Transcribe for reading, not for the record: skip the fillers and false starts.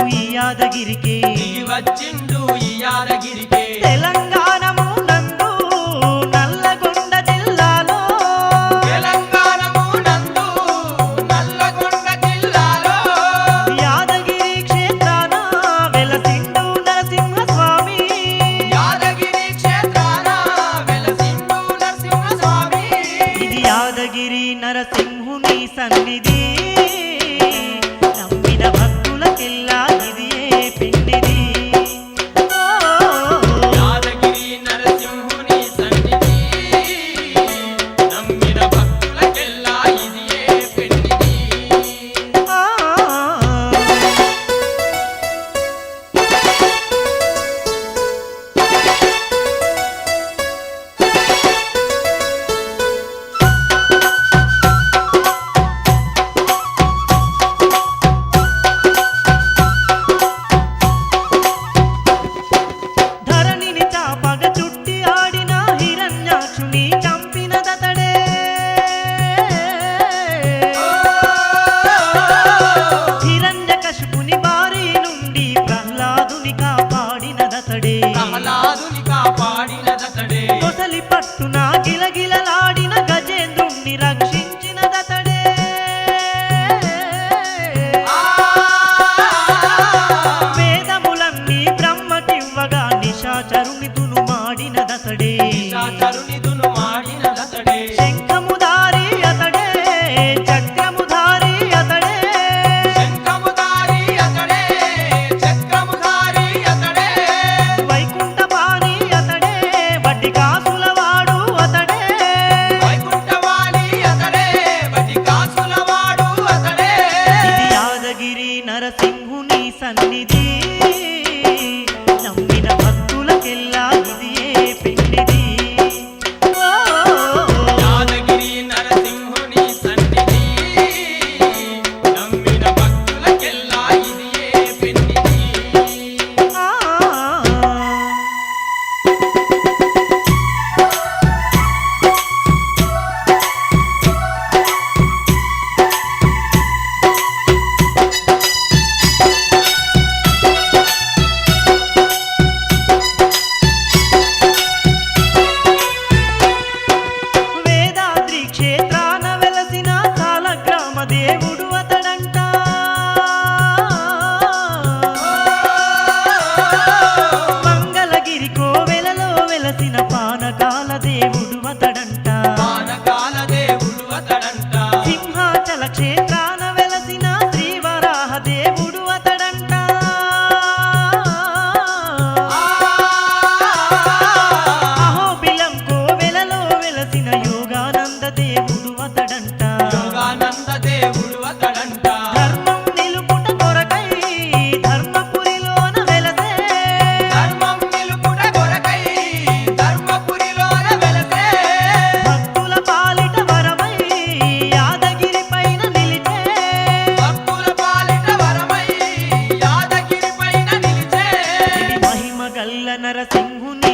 ఈ యాదగిరికే దిగి వచ్చిండు ఈ యాదగిరికే తెలంగాణము నందు నల్లగొండ జిల్లాలో తెలంగాణము నందు నల్లగొండ జిల్లాలో యాదగిరి క్షేత్రాన వెలసిండు నరసింహస్వామి యాదగిరి క్షేత్రాన వెలసిండు నరసింహస్వామి ఇది యాదగిరి నరసింహుని సన్నిధి నమ్మిన భక్తులకెల్లా ఇదియే పిండిది యాదగిరి నరసింహుని సన్నిధి నమ్మిన భక్తులకెల్లా ఇదియే పెన్నిది ధరణిని చాపగ చుట్టి ఆడిన హిరణ్యాక్షుని చంపినదతడే హిరణ్యకశిపుని బారి నుండి ప్రహ్లాదుని కాపాడినదతడే ప్రహ్లాదుని కాపాడినదతడే కొసలి పట్టున గిలగిలలాడిన గజేంద్రుణ్ణి రక్షించినదతడే వేదములన్నీ బ్రహ్మకివ్వగా నిశాచరుని తునుమాడినదతడే శాచరునిదును మాడినదతడే శంఖముధారి అతడే చక్రముధారి అతడే శంఖముధారి అతడే చక్రముధారి అతడే వైకుంఠపాణి అతడే వడ్డి కాసులవాడు అతడే వైకుంఠవాణి అతడే వటి కాసులవాడు అతడే ఇది యాదగిరి నరసింహుని సన్నిధి నమ్మిన భక్తులకెల్లా ఇదియే పిండిది యాదగిరి నరసింహుని సన్నిధి నమ్మిన భక్తులకెల్లా ఇదియే పెన్నిది వేదాద్రి క్షేత్రాన వెలసిన సాలగ్రామ దేవుడు అతడంట మంగళగిరి కోవెలలో వెలసిన పానకాల దేవుడు అతడంట పానకాల దేవుడు అతడంట సింహాచల క్షేత్రాన వెలసిన శ్రీవరాహ దేవుడు అతడంట అహోబిలం కోవెలలో వెలసిన యోగానంద దేవుడు అతడంట యోగానంద దేవుడు అతడంట ధర్మం నిలుపుట కొరకై ధర్మపురిలోన వెలసే ధర్మం నిలుపుట కొరకై ధర్మపురిలోన వెలసే భక్తుల పాలిట వరమై యాదగిరి పైన నిలిచే భక్తుల పాలిట వరమై యాదగిరి పైన నిలిచే ఇది మహిమ గల్ల నరసింహుని